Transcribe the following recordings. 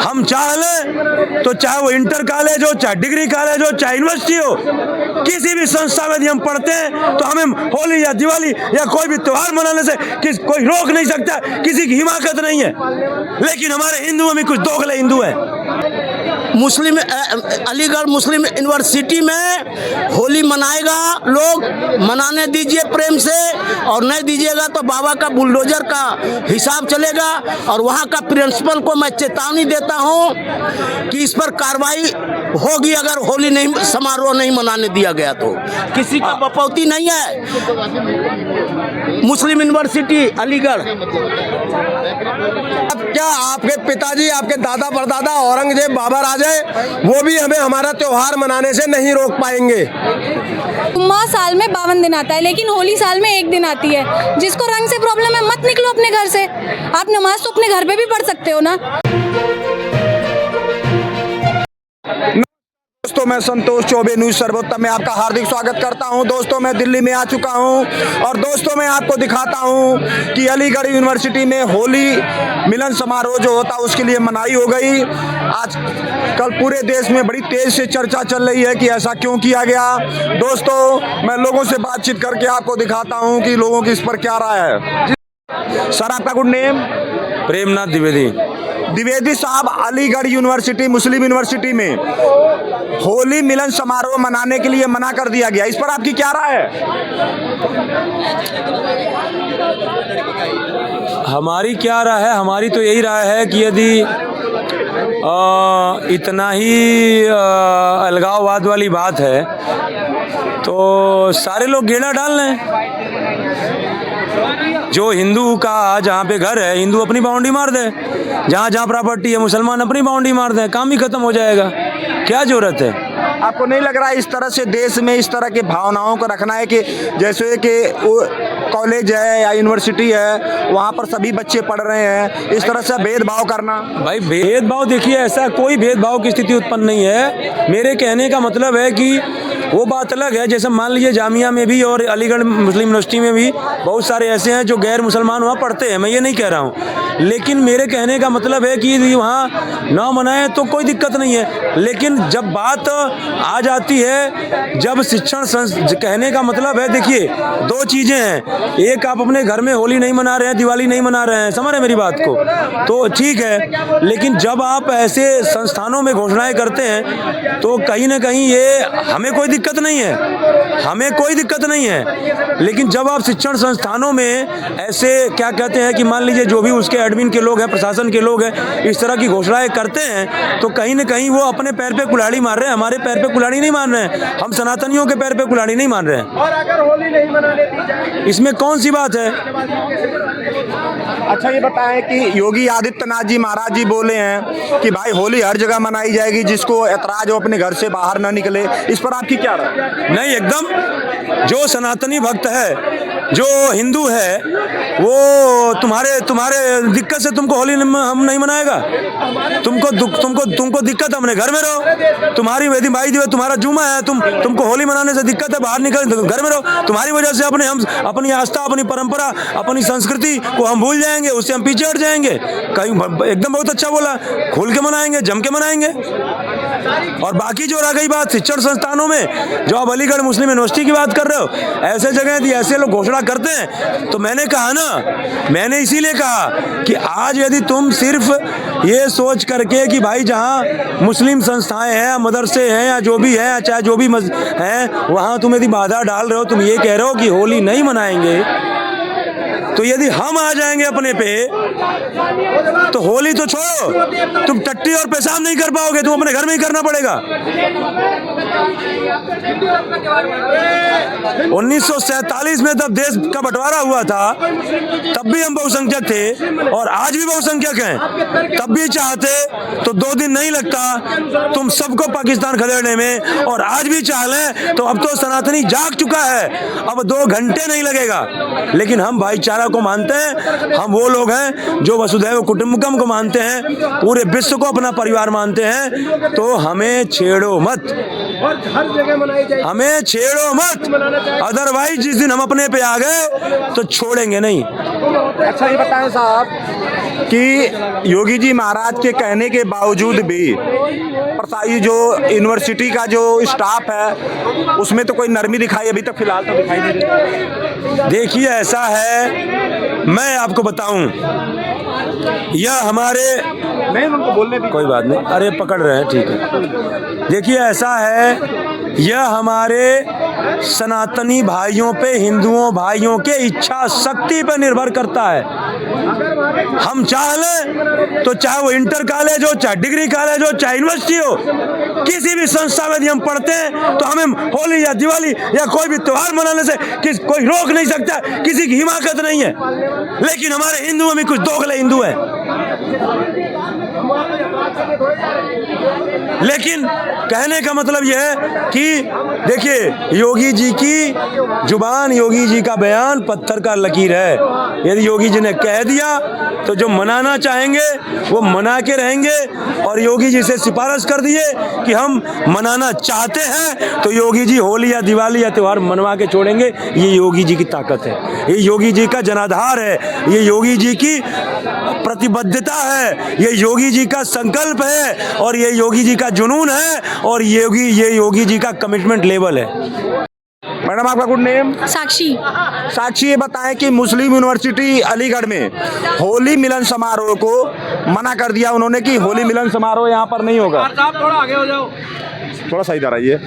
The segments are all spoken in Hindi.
हम चाह लें तो चाहे वो इंटर कॉलेज हो, चाहे डिग्री कॉलेज हो, चाहे यूनिवर्सिटी हो, किसी भी संस्था में यदि हम पढ़ते हैं तो हमें होली या दिवाली या कोई भी त्योहार मनाने से कोई रोक नहीं सकता, किसी की हिमाकत नहीं है। लेकिन हमारे हिंदुओं में कुछ दोगले हिंदू हैं। मुस्लिम अलीगढ़ मुस्लिम यूनिवर्सिटी में होली मनाएगा, लोग मनाने दीजिए प्रेम से, और नहीं दीजिएगा तो बाबा का बुलडोजर का हिसाब चलेगा। और वहाँ का प्रिंसिपल को मैं चेतावनी देता हूँ कि इस पर कार्रवाई होगी अगर होली नहीं समारोह नहीं मनाने दिया गया तो। किसी का बपौती नहीं है। मुस्लिम यूनिवर्सिटी अलीगढ़। अब क्या आपके पिताजी, आपके दादा परदादा औरंगजेब बाबर आ जाए, वो भी हमें हमारा त्योहार मनाने से नहीं रोक पाएंगे। माह साल में 52 दिन आता है, लेकिन होली साल में 1 दिन आती है। जिसको रंग से प्रॉब्लम है मत निकलो अपने घर से। आप नमाज तो अपने घर पे भी पढ़ सकते हो ना। दोस्तों, मैं संतोष चौबे न्यूज सर्वोत्तम में आपका हार्दिक स्वागत करता हूं। दोस्तों, मैं दिल्ली में आ चुका हूं और दोस्तों मैं आपको दिखाता हूं कि अलीगढ़ यूनिवर्सिटी में होली मिलन समारोह जो होता है उसके लिए मनाही हो गई। आज कल पूरे देश में बड़ी तेज से चर्चा चल रही है कि ऐसा क्यों किया गया। दोस्तों, मैं लोगों से बातचीत करके आपको दिखाता हूँ कि लोगों की इस पर क्या राय है। सर, आपका गुड नेम? प्रेमनाथ द्विवेदी। द्विवेदी साहब, अलीगढ़ यूनिवर्सिटी मुस्लिम यूनिवर्सिटी में होली मिलन समारोह मनाने के लिए मना कर दिया गया, इस पर आपकी क्या राय है? हमारी क्या राय है? हमारी तो यही राय है कि यदि इतना ही अलगाववाद वाली बात है तो सारे लोग गेड़ा डाल लें। जो हिंदू का जहाँ पे घर है, हिंदू अपनी बाउंड्री मार दे, जहाँ जहाँ प्रॉपर्टी है मुसलमान अपनी बाउंड्री मार दे, काम ही खत्म हो जाएगा। क्या जरूरत है? आपको नहीं लग रहा है इस तरह से देश में इस तरह की भावनाओं को रखना है कि जैसे कि कॉलेज है या यूनिवर्सिटी है वहाँ पर सभी बच्चे पढ़ रहे हैं, इस तरह से भेदभाव करना? भाई भेदभाव, देखिए ऐसा कोई भेदभाव की स्थिति उत्पन्न नहीं है। मेरे कहने का मतलब है कि वो बात अलग है, जैसे मान लीजिए जामिया में भी और अलीगढ़ मुस्लिम यूनिवर्सिटी में भी बहुत सारे ऐसे हैं जो गैर मुसलमान वहाँ पढ़ते हैं, मैं ये नहीं कह रहा हूँ। लेकिन मेरे कहने का मतलब है कि वहाँ ना मनाए तो कोई दिक्कत नहीं है। लेकिन जब बात आ जाती है, जब शिक्षण कहने का मतलब है, देखिए 2 चीज़ें हैं। एक, आप अपने घर में होली नहीं मना रहे हैं, दिवाली नहीं मना रहे हैं, समझ रहे मेरी बात को, तो ठीक है। लेकिन जब आप ऐसे संस्थानों में घोषणाएं करते हैं तो कहीं ना कहीं ये हमें कोई दिक्कत नहीं है, हमें कोई दिक्कत नहीं है। लेकिन जब आप शिक्षण संस्थानों में ऐसे क्या कहते हैं कि मान लीजिए जो भी उसके एडमिन के लोग हैं, प्रशासन के लोग हैं, इस तरह की घोषणाएं करते हैं तो कहीं ना कहीं वो अपने पैर पे कुल्हाड़ी मार रहे हैं, हमारे पैर पे कुल्हाड़ी नहीं मार रहे हैं, हम सनातनियों के पैर पे कुल्हाड़ी नहीं मार रहे हैं। और अगर होली नहीं मनाने दी जाए इसमें कौन सी बात है? अच्छा, ये बताएं कि योगी आदित्यनाथ जी महाराज जी बोले हैं कि भाई होली हर जगह मनाई जाएगी, जिसको ऐतराज हो अपने घर से बाहर ना निकले, इस पर आपकी क्या राय? नहीं, एकदम जो सनातनी भक्त है, जो हिंदू है, वो तुम्हारे दिक्कत से तुमको होली हम नहीं मनाएगा। तुमको दिक्कत है, अपने घर में रहो। तुम्हारी वेदी भाई जी, तुम्हारा जुमा है, तुमको होली मनाने से दिक्कत है, बाहर निकल, घर में रहो। तुम्हारी वजह से हम अपनी आस्था, अपनी परंपरा, अपनी संस्कृति को हम भूल जाएंगे, उससे हम पीछे हट जाएंगे। कहीं एकदम बहुत अच्छा बोला, खोल के मनाएंगे, जम के मनाएंगे। और बाकी जो रह गई बात शिक्षण संस्थानों में, जो आप अलीगढ़ मुस्लिम यूनिवर्सिटी की बात कर रहे हो, ऐसे जगह यदि ऐसे लोग घोषणा करते हैं तो मैंने कहा ना, मैंने इसीलिए कहा कि आज यदि तुम सिर्फ ये सोच करके कि भाई जहाँ मुस्लिम संस्थाएं हैं, मदरसे हैं या जो भी है, चाहे जो भी हैं, वहाँ तुम यदि बाधा डाल रहे हो, तुम ये कह रहे हो कि होली नहीं मनाएंगे, तो यदि हम आ जाएंगे अपने पे तो होली तो छोड़ो, तुम टट्टी और पेशाब नहीं कर पाओगे, तुम अपने घर में ही करना पड़ेगा। 1947 में जब देश का बंटवारा हुआ था तब भी हम बहुसंख्यक थे और आज भी बहुसंख्यक हैं। तब भी चाहते तो 2 दिन नहीं लगता तुम सबको पाकिस्तान खदेड़ने में, और आज भी चाह लें तो अब तो सनातनी जाग चुका है, अब 2 घंटे नहीं लगेगा। लेकिन हम भाईचारा को मानते हैं, हम वो लोग हैं जो वसुधैव कुटुंबकम को मानते हैं, पूरे विश्व को अपना परिवार मानते हैं। तो हमें छेड़ो मत, हर जगह मनाई जाए, हमें छेड़ो मत, अदरवाइज जिस दिन हम अपने पे आ गए तो छोड़ेंगे नहीं। अच्छा, ये बताएं साहब कि योगी जी महाराज के कहने के बावजूद भी ये जो यूनिवर्सिटी का जो स्टाफ है उसमें तो कोई नरमी दिखाई अभी तक फिलहाल तो दिखाई नहीं दे। देखिए ऐसा है, मैं आपको बताऊं, यह हमारे नहीं उनको बोलने दी। कोई बात नहीं, अरे पकड़ रहे हैं, ठीक है। देखिए ऐसा है, यह हमारे सनातनी भाइयों पे, हिंदुओं भाइयों के इच्छा शक्ति पे निर्भर करता है। हम चाह लें तो चाहे वो इंटर कॉलेज हो, चाहे डिग्री कॉलेज हो, चाहे यूनिवर्सिटी हो, किसी भी संस्था में यदि हम पढ़ते हैं तो हमें होली या दिवाली या कोई भी त्योहार मनाने से कोई रोक नहीं सकता, किसी की हिमाकत नहीं है। लेकिन हमारे हिंदुओं में कुछ दोगले हिंदू हैं। लेकिन कहने का मतलब यह है कि देखिए, योगी जी की जुबान, योगी जी का बयान पत्थर का लकीर है। यदि योगी जी ने कह दिया तो जो मनाना चाहेंगे वो मना के रहेंगे, और योगी जी से सिफारिश कर दिए कि हम मनाना चाहते हैं तो योगी जी होली या दिवाली या त्यौहार मनवा के छोड़ेंगे। ये योगी जी की ताकत है, ये योगी जी का जनाधार है, ये योगी जी की प्रतिबद्धता है, ये योगी जी का संकल्प है, और ये योगी जी का जुनून है, और ये योगी जी का कमिटमेंट लेवल है। मैडम आपका गुड नेम? साक्षी। साक्षी, ये बताएं कि मुस्लिम यूनिवर्सिटी अलीगढ़ में होली मिलन समारोह को मना कर दिया उन्होंने कि होली मिलन समारोह यहाँ पर नहीं होगा। थोड़ा आगे हो जाओ, थोड़ा सा इधर आइए।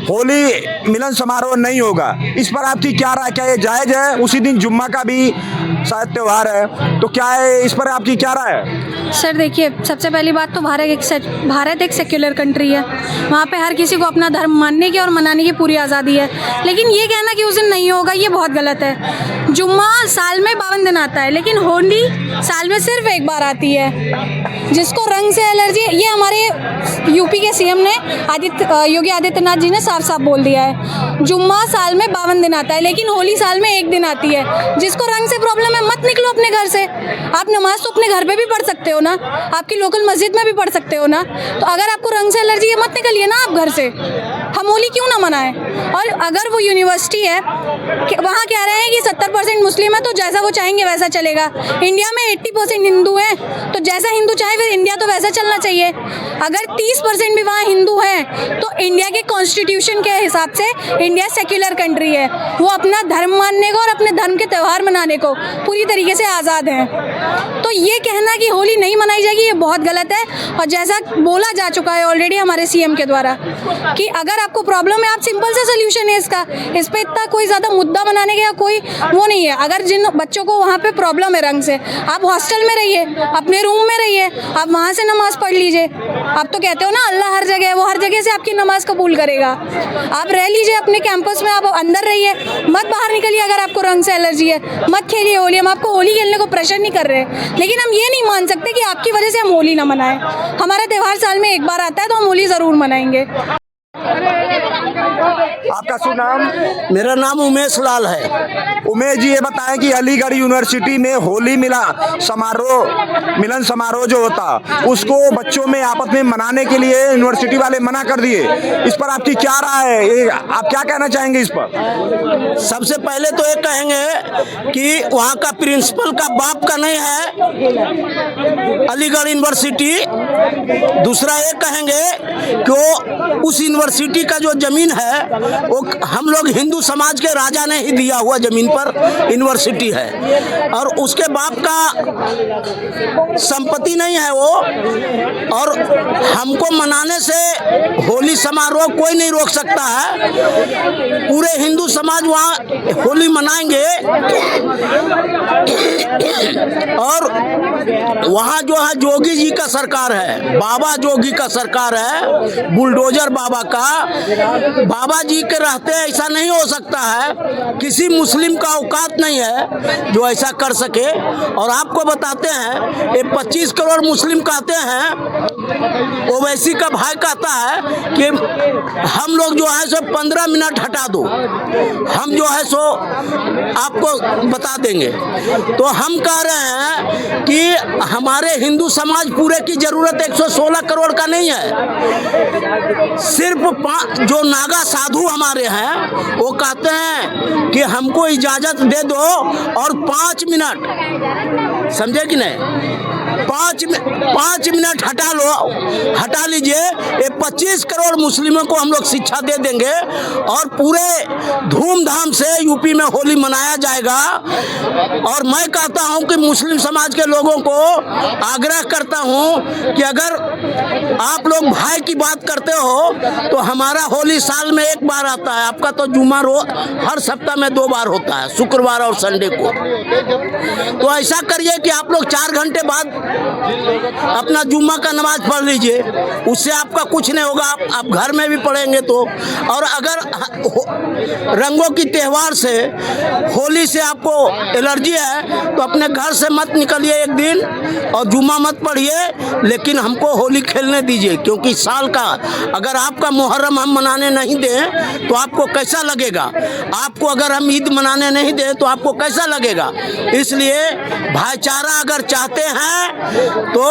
होली मिलन समारोह नहीं होगा, इस पर आपकी क्या राय? क्या ये जायज़ है? उसी दिन जुम्मा का भी शायद त्यौहार है, तो क्या है इस पर आपकी क्या राय है? सर देखिए, सबसे पहली बात तो भारत एक सेक्युलर कंट्री है। वहाँ पे हर किसी को अपना धर्म मानने की और मनाने की पूरी आज़ादी है। लेकिन ये कहना कि उस दिन नहीं होगा, ये बहुत गलत है। जुम्मा साल में 52 दिन आता है, लेकिन होली साल में सिर्फ एक बार आती है। जिसको रंग से एलर्जी, ये हमारे यूपी के सीएम ने योगी आदित्यनाथ जी ने साफ साफ बोल दिया है। जुम्मा साल में 52 दिन आता है, लेकिन होली साल में एक दिन आती है। जिसको रंग से प्रॉब्लम है, मत निकलो अपने घर से। आप नमाज तो अपने घर पे भी पढ़ सकते हो ना, आपकी लोकल मस्जिद में भी पढ़ सकते हो ना। तो अगर आपको रंग से एलर्जी है, मत निकलिए ना आप घर से। हम होली क्यों ना मनाएं? और अगर वो यूनिवर्सिटी है, वहाँ कह रहे हैं कि 70% मुस्लिम है, तो जैसा वो चाहेंगे वैसा चलेगा। इंडिया में 80% हिंदू हैं, तो जैसा हिंदू चाहे फिर इंडिया तो वैसा चलना चाहिए। अगर 30% भी वहाँ हिंदू हैं, तो इंडिया के कॉन्स्टिट्यूशन के हिसाब से इंडिया सेक्युलर कंट्री है। वो अपना धर्म मानने को और अपने धर्म के त्यौहार मनाने को पूरी तरीके से आज़ाद हैं। तो ये कहना कि होली नहीं मनाई जाएगी, ये बहुत गलत है। और जैसा बोला जा चुका है ऑलरेडी हमारे सीएम के द्वारा कि अगर आपको प्रॉब्लम है, आप सिंपल सा सोल्यूशन है इसका। इस पर इतना कोई ज़्यादा मुद्दा बनाने का कोई वो नहीं है। अगर जिन बच्चों को वहाँ पे प्रॉब्लम है रंग से, आप हॉस्टल में रहिए, अपने रूम में रहिए, आप वहाँ से नमाज पढ़ लीजिए। आप तो कहते हो ना अल्लाह हर जगह है, वो हर जगह से आपकी नमाज कबूल करेगा। आप रह लीजिए अपने कैंपस में, आप अंदर रहिए, मत बाहर निकलिए। अगर आपको रंग से एलर्जी है, मत खेलिए होली। हम आपको होली खेलने को प्रेशर नहीं कर रहे, लेकिन हम ये नहीं मान सकते कि आपकी वजह से हम होली ना मनाएं। हमारा त्यौहार साल में एक बार आता है, तो हम होली ज़रूर मनाएंगे। आपका शुभ नाम? मेरा नाम उमेश लाल है। उमेश जी, ये बताएं कि अलीगढ़ यूनिवर्सिटी में होली मिलन समारोह जो होता उसको बच्चों में आपस में मनाने के लिए यूनिवर्सिटी वाले मना कर दिए। इस पर आपकी क्या राय है? आप क्या कहना चाहेंगे इस पर? सबसे पहले तो ये कहेंगे कि वहाँ का प्रिंसिपल का बाप का नहीं है अलीगढ़ यूनिवर्सिटी। दूसरा ये कहेंगे कि वो उस यूनिवर्सिटी का जो जमीन है वो हम लोग हिंदू समाज के राजा ने ही दिया हुआ जमीन पर यूनिवर्सिटी है, और उसके बाप का संपत्ति नहीं है वो। और हमको मनाने से होली समारोह कोई नहीं रोक सकता है। पूरे हिंदू समाज वहाँ होली मनाएंगे, और वहाँ जो है जोगी जी का सरकार है, बाबा जोगी का सरकार है, बुलडोजर बाबा का। बाबा जी के रहते ऐसा नहीं हो सकता है। किसी मुस्लिम का औकात नहीं है जो ऐसा कर सके। और आपको बताते हैं, ये 25 करोड़ मुस्लिम कहते हैं, ओवैसी का भाई कहता है कि हम लोग जो है सो 15 मिनट हटा दो, हम जो है सो आपको बता देंगे। तो हम कह रहे हैं कि हमारे हिंदू समाज पूरे की जरूरत भारत 116 करोड़ का नहीं है। सिर्फ जो नागा साधु हमारे हैं वो कहते हैं कि हमको इजाजत दे दो और 5 मिनट, समझे कि नहीं, 5 मिनट हटा लीजिए, ये 25 करोड़ मुस्लिमों को हम लोग शिक्षा दे देंगे और पूरे धूमधाम से यूपी में होली मनाया जाएगा। और मैं कहता हूं कि मुस्लिम समाज के लोगों को आग्रह करता हूं कि अगर आप लोग भाई की बात करते हो तो हमारा होली साल में एक बार आता है, आपका तो जुम्मा हर सप्ताह में 2 बार होता है, शुक्रवार और संडे को। तो ऐसा करिए कि आप लोग 4 घंटे बाद अपना जुम्मा का नमाज पढ़ लीजिए, उससे आपका कुछ नहीं होगा, आप घर में भी पढ़ेंगे तो। और अगर रंगों की त्यौहार से, होली से आपको एलर्जी है तो अपने घर से मत निकलिए एक दिन और जुम्मा मत पढ़िए, लेकिन हमको होली खेलने दीजिए, क्योंकि साल का अगर आपका मुहर्रम हम मनाने नहीं दें तो आपको कैसा लगेगा, आपको अगर हम ईद मनाने नहीं दें तो आपको कैसा लगेगा। इसलिए भाईचारा अगर चाहते हैं तो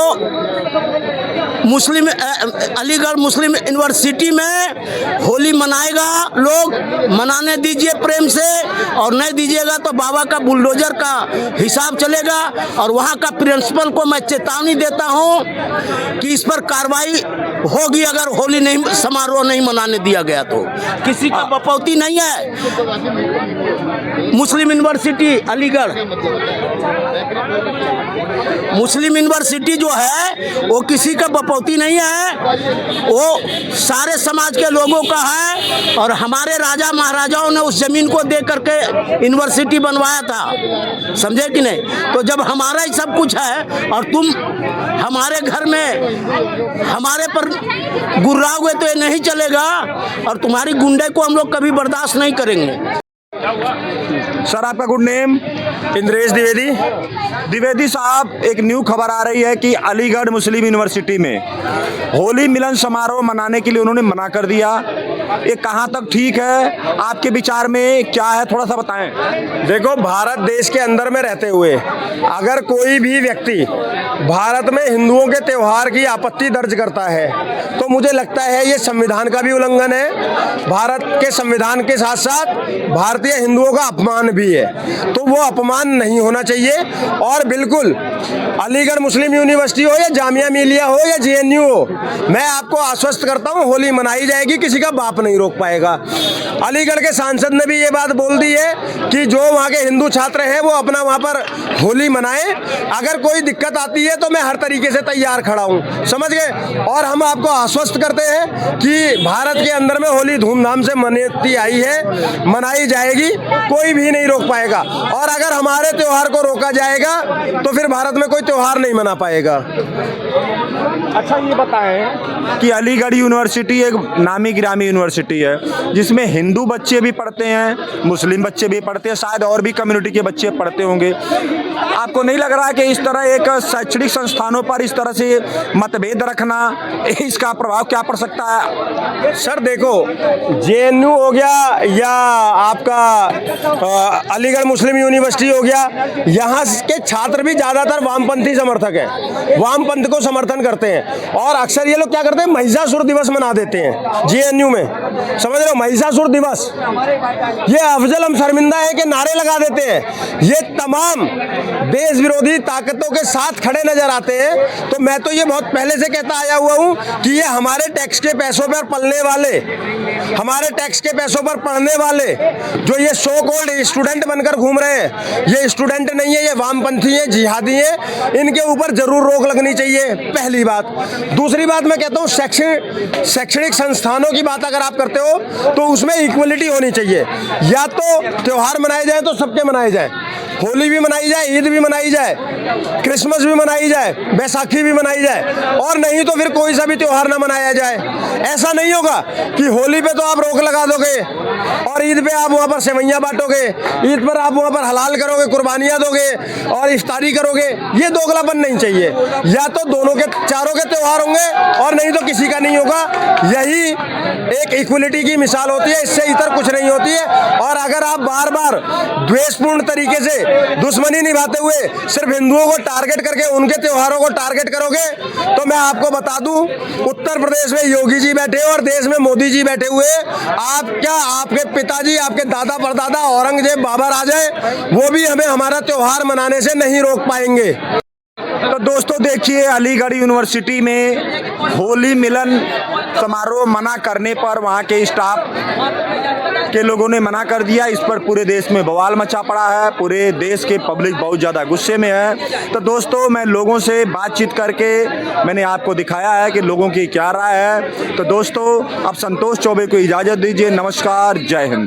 अलीगढ़ मुस्लिम यूनिवर्सिटी में होली मनाएगा लोग, मनाने दीजिए प्रेम से, और नहीं दीजिएगा तो बाबा का बुलडोजर का हिसाब चलेगा। और वहाँ का प्रिंसिपल को मैं चेतावनी देता हूँ कि इस पर कार्रवाई होगी अगर होली नहीं समारोह नहीं मनाने दिया गया तो। किसी का बपौती नहीं है, मुस्लिम यूनिवर्सिटी अलीगढ़ मुस्लिम यूनिवर्सिटी जो है वो किसी का बपौती नहीं है, वो सारे समाज के लोगों का है। और हमारे राजा महाराजाओं ने उस जमीन को दे करके यूनिवर्सिटी बनवाया था, समझे कि नहीं। तो जब हमारा ही सब कुछ है और तुम हमारे घर में हमारे पर गुर्राओगे तो ये नहीं चलेगा, और तुम्हारी गुंडे को हम लोग कभी बर्दाश्त नहीं करेंगे। सर आपका गुड नेम? इंद्रेश द्विवेदी। द्विवेदी साहब, एक न्यू खबर आ रही है कि अलीगढ़ मुस्लिम यूनिवर्सिटी में होली मिलन समारोह मनाने के लिए उन्होंने मना कर दिया, ये कहाँ तक ठीक है? आपके विचार में क्या है, थोड़ा सा बताएं। देखो, भारत देश के अंदर में रहते हुए अगर कोई भी व्यक्ति भारत में हिंदुओं के त्यौहार की आपत्ति दर्ज करता है तो मुझे लगता है ये संविधान का भी उल्लंघन है, भारत के संविधान के साथ साथ भारतीय हिंदुओं का अपमान भी है। तो वो अपमान नहीं होना चाहिए। और बिल्कुल अलीगढ़ मुस्लिम यूनिवर्सिटी हो या जामिया मिलिया हो या JNU हो, मैं आपको आश्वस्त करता हूँ होली मनाई जाएगी, किसी का बाप नहीं रोक पाएगा। अलीगढ़ के सांसद ने भी ये बात बोल दी है कि जो वहाँ के हिंदू छात्र हैं वो अपना वहाँ पर होली मनाएं, अगर कोई दिक्कत आती है तो मैं हर तरीके से तैयार खड़ा हूँ, समझ गए। और हम आपको आश्वस्त करते हैं कि भारत के अंदर में होली धूमधाम से मनती आई है, मनाई जाएगी, कोई भी नहीं रोक पाएगा। और अगर हमारे त्योहार को रोका जाएगा तो फिर भारत में कोई त्योहार नहीं मना पाएगा। अच्छा ये बताएं कि अलीगढ़ यूनिवर्सिटी एक नामी गिरामी यूनिवर्सिटी है जिसमें हिंदू बच्चे भी पढ़ते हैं, मुस्लिम बच्चे भी पढ़ते हैं, शायद और भी कम्युनिटी के बच्चे पढ़ते होंगे। आपको नहीं लग रहा कि इस तरह एक शैक्षणिक संस्थानों पर इस तरह से मतभेद रखना, इसका प्रभाव क्या पड़ सकता है? सर देखो, JNU हो गया या आपका अलीगढ़ मुस्लिम यूनिवर्सिटी हो गया, यहाँ के छात्र भी ज़्यादातर वामपंथी समर्थक हैं, वामपंथ को समर्थन करते हैं। और अक्सर ये लोग क्या करते हैं, महिषासुर दिवस मना देते हैं JNU में, समझ रहे हो, महिषासुर दिवस। ये अफजल हम शर्मिंदा है कि नारे लगा देते हैं, ये तमाम देश विरोधी ताकतों के साथ खड़े नजर आते हैं। तो मैं तो ये बहुत पहले से कहता आया हुआ हूँ कि ये हमारे टैक्स के पैसों पर पलने वाले, हमारे टैक्स के पैसों पर पढ़ने वाले जो ये सो कॉल्ड स्टूडेंट बनकर घूम रहे हैं, ये स्टूडेंट नहीं है, ये वामपंथी हैं, जिहादी हैं, इनके ऊपर जरूर रोक लगनी चाहिए, पहली बात। दूसरी बात मैं कहता हूँ शैक्षणिक संस्थानों की बात अगर आप करते हो तो उसमें इक्वलिटी होनी चाहिए, या तो त्योहार मनाए जाए तो सबके मनाए जाए, होली भी मनाई जाए, ईद भी मनाई जाए, क्रिसमस भी मनाई जाए, बैसाखी भी मनाई जाए, और नहीं तो फिर कोई सा भी त्योहार ना मनाया जाए। ऐसा नहीं होगा कि होली पे तो आप रोक लगा दोगे और ईद पे आप वहाँ पर सेवैयाँ बांटोगे, ईद पर आप वहाँ पर हलाल करोगे, कुर्बानियाँ दोगे और इफ्तारी करोगे, ये दोगलापन नहीं चाहिए। या तो दोनों के, चारों के त्योहार होंगे और नहीं तो किसी का नहीं होगा। यही एक इक्वलिटी की मिसाल होती है, इससे इतर कुछ नहीं होती है। और अगर आप बार बार द्वेषपूर्ण तरीके से दुश्मनी निभाते हुए सिर्फ हिंदुओं को टारगेट करके उनके त्योहारों को टारगेट करोगे तो मैं आपको बता दूं, उत्तर प्रदेश में योगी जी बैठे और देश में मोदी जी बैठे हुए, आप क्या आपके पिताजी, आपके दादा परदादा औरंगजेब बाबर आ जाए, वो भी हमें हमारा त्योहार मनाने से नहीं रोक पाएंगे। तो दोस्तों देखिए, अलीगढ़ यूनिवर्सिटी में होली मिलन समारोह मना करने पर वहाँ के स्टाफ के लोगों ने मना कर दिया। इस पर पूरे देश में बवाल मचा पड़ा है, पूरे देश के पब्लिक बहुत ज़्यादा गुस्से में है। तो दोस्तों, मैं लोगों से बातचीत करके मैंने आपको दिखाया है कि लोगों की क्या राय है। तो दोस्तों, अब संतोष चौबे को इजाज़त दीजिए। नमस्कार, जय हिंद।